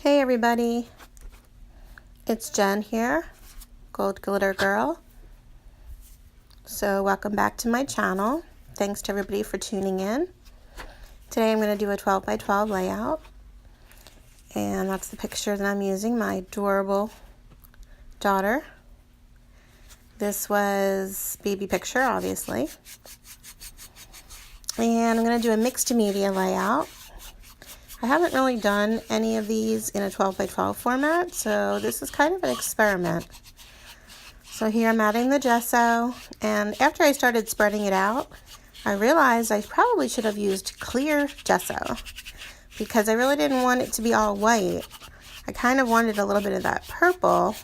Hey everybody, it's Jen here, Gold Glitter Girl. So welcome back to my channel. Thanks to everybody for tuning in. Today I'm going to do a 12 by 12 layout. And that's the picture that I'm using, my adorable daughter. This was baby picture, obviously. And I'm going to do a mixed media layout. I haven't really done any of these in a 12 by 12 format, so this is kind of an experiment. So here I'm adding the gesso, and after I started spreading it out, I realized I probably should have used clear gesso because I really didn't want it to be all white. I kind of wanted a little bit of that purple,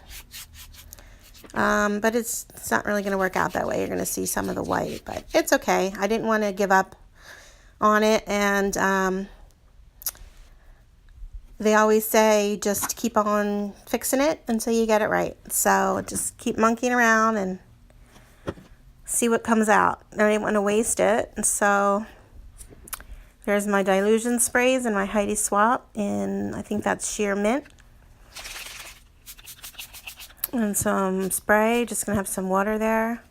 but it's not really going to work out that way. You're going to see some of the white, but it's okay. I didn't want to give up on it, and they always say just keep on fixing it until you get it right. So just keep monkeying around and see what comes out. I didn't want to waste it. And so there's my Dylusion sprays and my Heidi Swapp in, I think that's sheer mint. And some spray, just going to have some water there.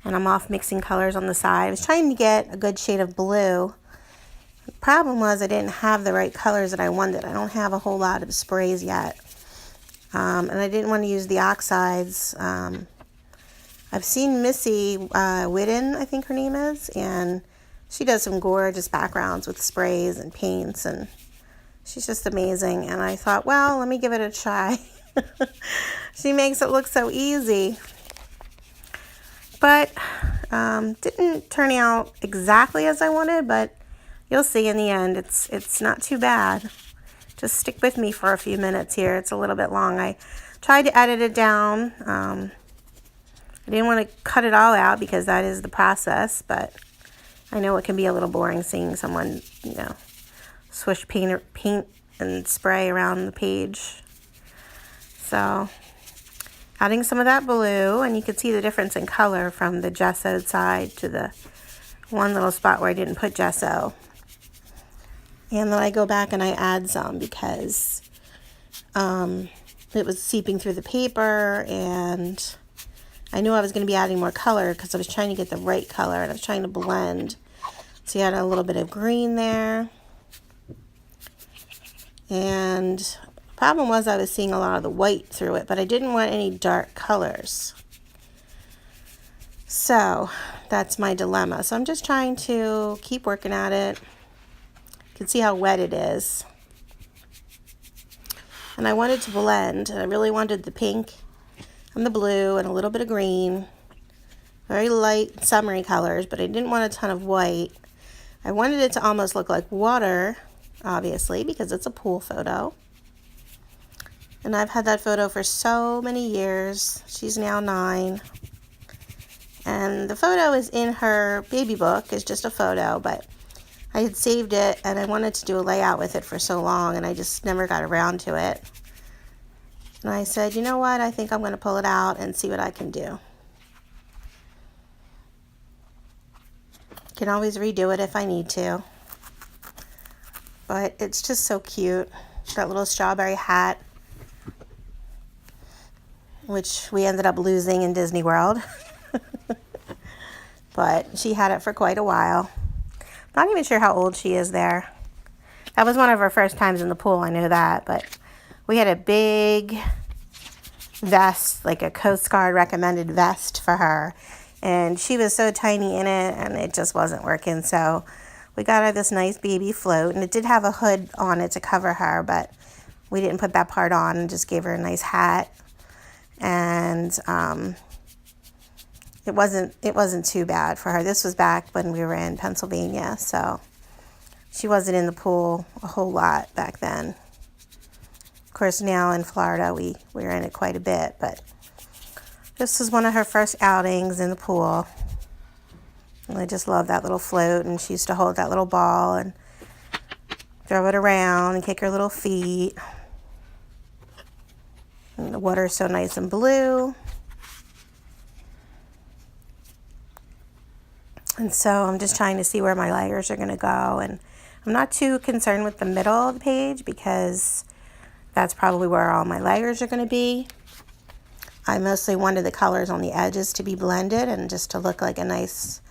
And I'm off mixing colors on the side. I was trying to get a good shade of blue. The problem was I didn't have the right colors that I wanted. I don't have a whole lot of sprays yet. And I didn't want to use the oxides. I've seen Missy Whitten, I think her name is, and she does some gorgeous backgrounds with sprays and paints, and she's just amazing. And I thought, well, let me give it a try. She makes it look so easy. But didn't turn out exactly as I wanted, but you'll see in the end, it's not too bad. Just stick with me for a few minutes here. It's a little bit long. I tried to edit it down. I didn't want to cut it all out because that is the process, but I know it can be a little boring seeing someone, swish paint and spray around the page. So adding some of that blue, and you can see the difference in color from the gessoed side to the one little spot where I didn't put gesso. And then I go back and I add some because it was seeping through the paper, and I knew I was going to be adding more color because I was trying to get the right color and I was trying to blend. So you had a little bit of green there. And the problem was I was seeing a lot of the white through it, but I didn't want any dark colors. So that's my dilemma. So I'm just trying to keep working at it. You can see how wet it is. And I wanted to blend. I really wanted the pink and the blue and a little bit of green. Very light, summery colors, but I didn't want a ton of white. I wanted it to almost look like water, obviously, because it's a pool photo. And I've had that photo for so many years. She's now 9. And the photo is in her baby book. It's just a photo, but I had saved it and I wanted to do a layout with it for so long, and I just never got around to it. And I said, you know what, I think I'm going to pull it out and see what I can do. Can always redo it if I need to. But it's just so cute. That little strawberry hat, which we ended up losing in Disney World. But she had it for quite a while. Not even sure how old she is there. That was one of her first times in the pool, I know that. But we had a big vest, like a Coast Guard recommended vest for her. And she was so tiny in it, and it just wasn't working. So we got her this nice baby float. And it did have a hood on it to cover her, but we didn't put that part on and just gave her a nice hat. And it wasn't too bad for her. This was back when we were in Pennsylvania, so she wasn't in the pool a whole lot back then. Of course, now in Florida, we're in it quite a bit, but this was one of her first outings in the pool. And I just love that little float, and she used to hold that little ball and throw it around and kick her little feet. And the water is so nice and blue. And so I'm just trying to see where my layers are going to go. And I'm not too concerned with the middle of the page because that's probably where all my layers are going to be. I mostly wanted the colors on the edges to be blended and just to look like a nice,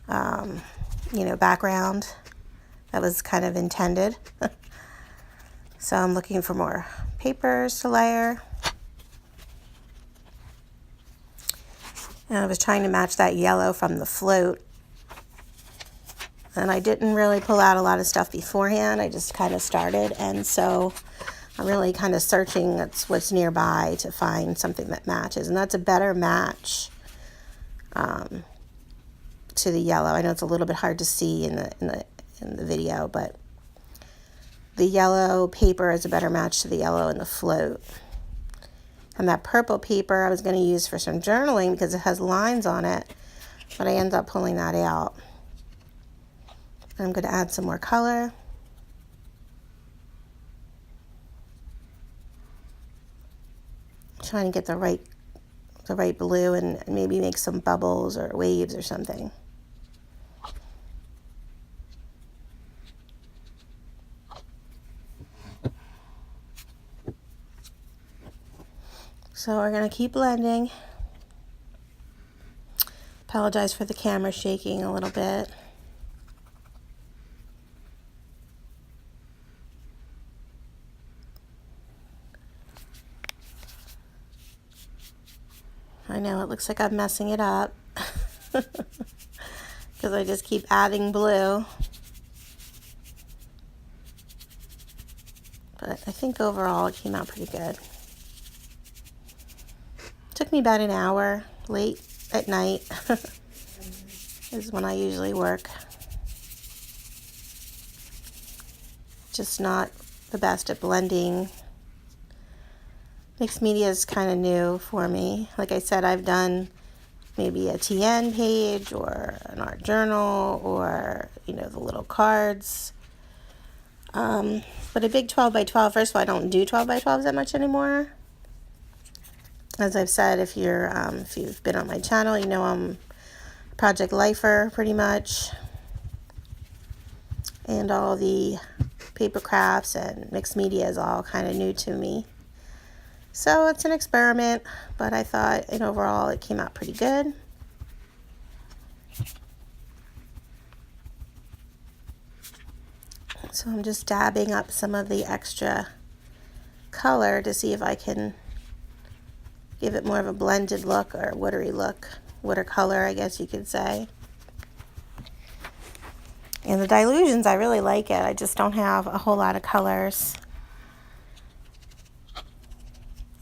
you know, background. That was kind of intended. So I'm looking for more papers to layer. And I was trying to match that yellow from the float. And I didn't really pull out a lot of stuff beforehand. I just kind of started. And so I'm really kind of searching what's nearby to find something that matches. And that's a better match to the yellow. I know it's a little bit hard to see in the video, but the yellow paper is a better match to the yellow in the float. And that purple paper I was going to use for some journaling because it has lines on it, but I ended up pulling that out. I'm going to add some more color. Trying to get the right blue and maybe make some bubbles or waves or something. So we're going to keep blending. Apologize for the camera shaking a little bit. I know it looks like I'm messing it up because I just keep adding blue. But I think overall it came out pretty good. Took me about an hour, late at night is when I usually work. Just not the best at blending. Mixed media is kind of new for me. Like I said, I've done maybe a TN page or an art journal or, you know, the little cards. But a big 12 by 12, first of all, I don't do 12 by 12s that much anymore. As I've said, if you've been on my channel, you know I'm a project lifer pretty much. And all the paper crafts and mixed media is all kind of new to me. So it's an experiment, but I thought overall it came out pretty good. So I'm just dabbing up some of the extra color to see if I can give it more of a blended look or watery look, watercolor, I guess you could say. And the Dylusions, I really like it. I just don't have a whole lot of colors.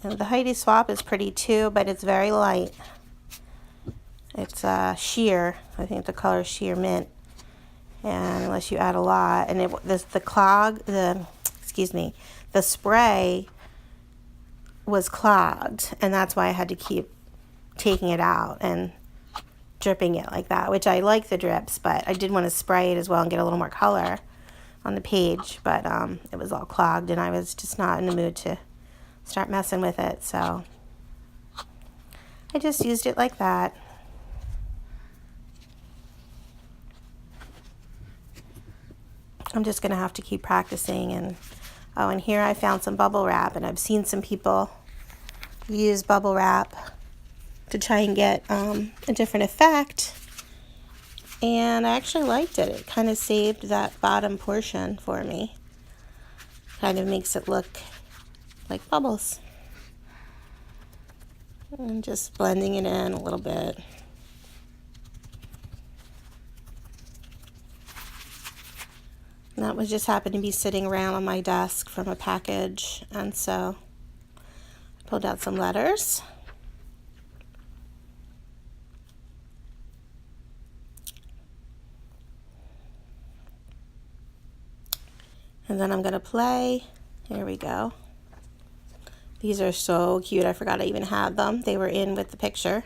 And the Heidi Swapp is pretty too, but it's very light. It's sheer. I think the color is sheer mint. And unless you add a lot, and the spray was clogged, and that's why I had to keep taking it out and dripping it like that, which I like the drips, but I did want to spray it as well and get a little more color on the page, but it was all clogged and I was just not in the mood to start messing with it, so I just used it like that. I'm just gonna have to keep practicing. And oh, and here I found some bubble wrap, and I've seen some people use bubble wrap to try and get a different effect, and I actually liked it. It kind of saved that bottom portion for me. Kind of makes it look like bubbles. And just blending it in a little bit. And that was just happened to be sitting around on my desk from a package, and so I pulled out some letters. And then I'm going to play. Here we go. These are so cute. I forgot I even had them. They were in with the picture,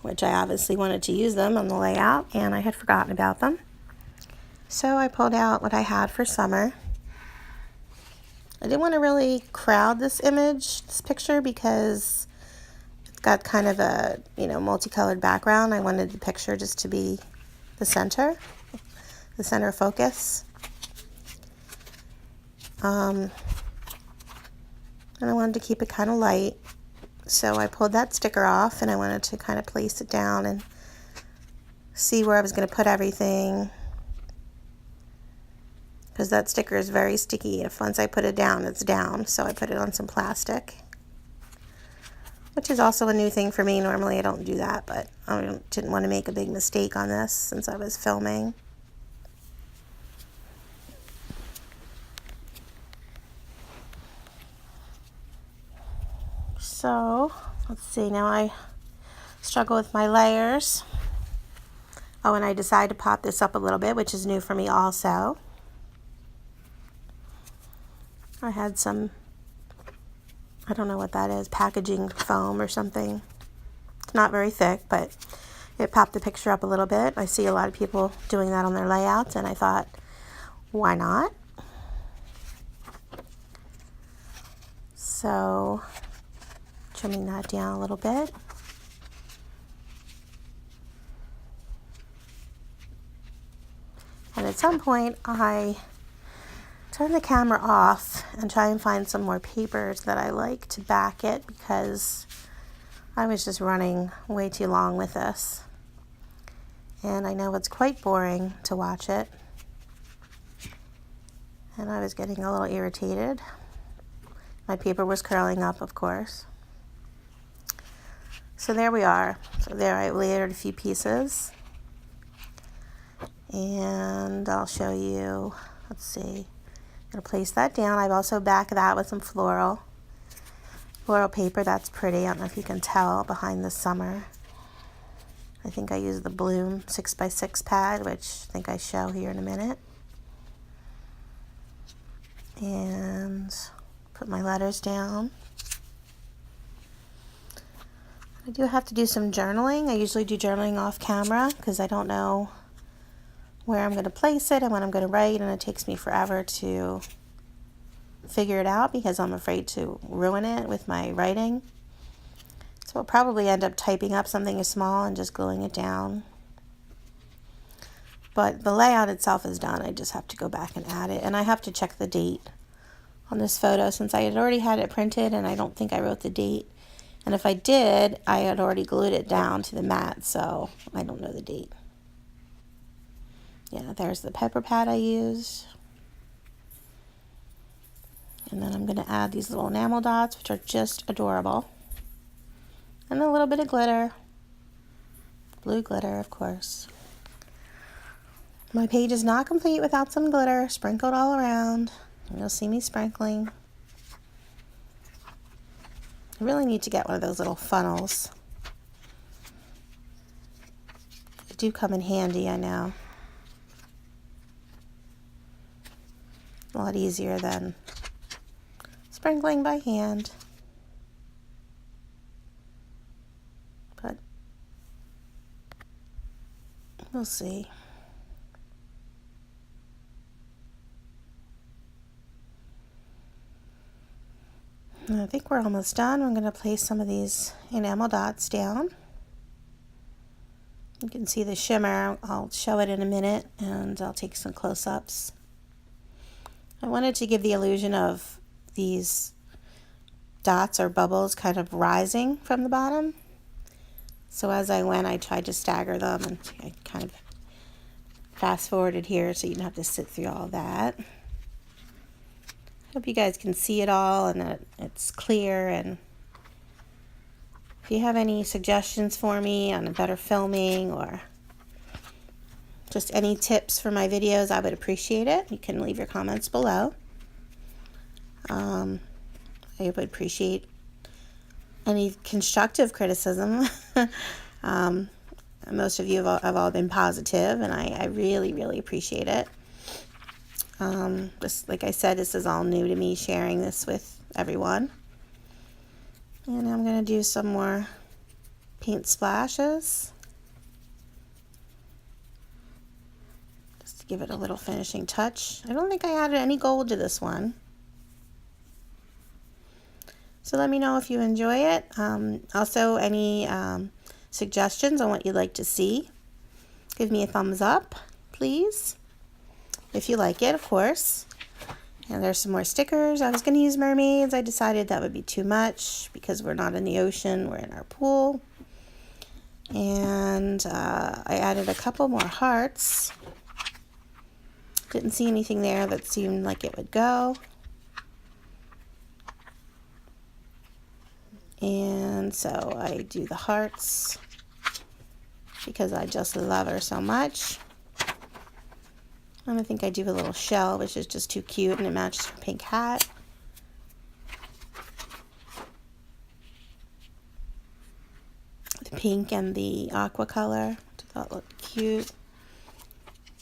which I obviously wanted to use them on the layout, and I had forgotten about them. So I pulled out what I had for summer. I didn't want to really crowd this picture, because it's got kind of a, multicolored background. I wanted the picture just to be the center focus. and I wanted to keep it kind of light. So I pulled that sticker off and I wanted to kind of place it down and see where I was going to put everything, because that sticker is very sticky. If once I put it down, it's down. So I put it on some plastic, which is also a new thing for me. Normally I don't do that, but I didn't want to make a big mistake on this since I was filming. So let's see, now I struggle with my layers. Oh, and I decided to pop this up a little bit, which is new for me also. I had some, I don't know what that is, packaging foam or something. It's not very thick, but it popped the picture up a little bit. I see a lot of people doing that on their layouts, and I thought, why not? So, trimming that down a little bit. And at some point, I turn the camera off and try and find some more papers that I like to back it, because I was just running way too long with this. And I know it's quite boring to watch it. And I was getting a little irritated. My paper was curling up, of course. So there we are. So there I layered a few pieces. And I'll show you, let's see. I'm going to place that down. I've also backed that with some floral paper. That's pretty. I don't know if you can tell behind the summer. I think I used the Bloom 6x6 pad, which I think I show here in a minute. And put my letters down. I do have to do some journaling. I usually do journaling off camera because I don't know where I'm going to place it and what I'm going to write, and it takes me forever to figure it out because I'm afraid to ruin it with my writing. So I'll probably end up typing up something small and just gluing it down. But the layout itself is done. I just have to go back and add it, and I have to check the date on this photo since I had already had it printed, and I don't think I wrote the date. And if I did, I had already glued it down to the mat, so I don't know the date. Yeah, there's the pepper pad I used. And then I'm going to add these little enamel dots, which are just adorable. And a little bit of glitter. Blue glitter, of course. My page is not complete without some glitter sprinkled all around. You'll see me sprinkling. I really need to get one of those little funnels. They do come in handy, I know. A lot easier than sprinkling by hand. But we'll see. I think we're almost done. I'm going to place some of these enamel dots down. You can see the shimmer. I'll show it in a minute, and I'll take some close-ups. I wanted to give the illusion of these dots or bubbles kind of rising from the bottom. So as I went, I tried to stagger them, and I kind of fast-forwarded here so you don't have to sit through all that. Hope you guys can see it all and that it's clear. And if you have any suggestions for me on a better filming or just any tips for my videos, I would appreciate it. You can leave your comments below. I would appreciate any constructive criticism. Most of you have all been positive, and I really, really appreciate it. Just like I said, this is all new to me, sharing this with everyone. And I'm going to do some more paint splashes, just to give it a little finishing touch. I don't think I added any gold to this one. So let me know if you enjoy it. Also, any suggestions on what you'd like to see. Give me a thumbs up, please. If you like it, of course. And there's some more stickers. I was going to use mermaids. I decided that would be too much because we're not in the ocean. We're in our pool. And I added a couple more hearts. Didn't see anything there that seemed like it would go. And so I do the hearts because I just love her so much. And I think I do a little shell, which is just too cute, and it matches her pink hat. The pink and the aqua color, I thought looked cute.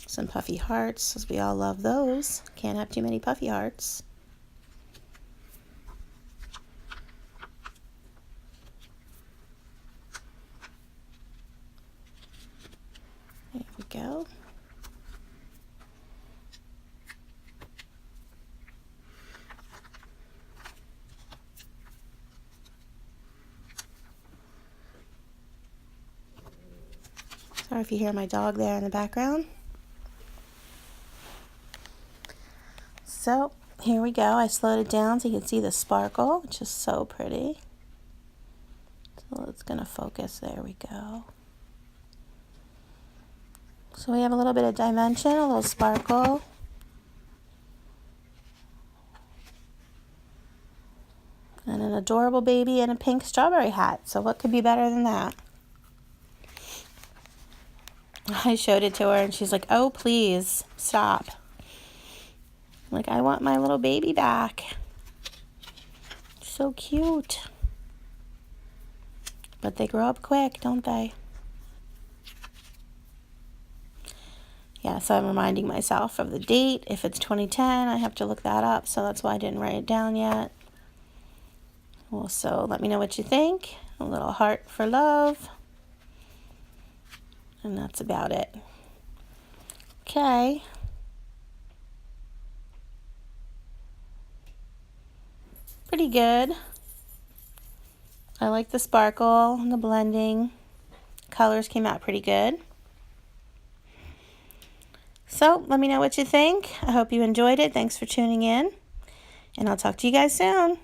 Some puffy hearts, as we all love those. Can't have too many puffy hearts. There we go. Sorry if you hear my dog there in the background. So here we go. I slowed it down so you can see the sparkle, which is so pretty. So it's going to focus. There we go. So we have a little bit of dimension, a little sparkle. And an adorable baby in a pink strawberry hat. So what could be better than that? I showed it to her and she's like, oh, please, stop. I'm like, I want my little baby back. So cute. But they grow up quick, don't they? Yeah, so I'm reminding myself of the date. If it's 2010, I have to look that up. So that's why I didn't write it down yet. Also, let me know what you think. A little heart for love. And that's about it. Okay. Pretty good. I like the sparkle and the blending. Colors came out pretty good. So let me know what you think. I hope you enjoyed it. Thanks for tuning in. And I'll talk to you guys soon.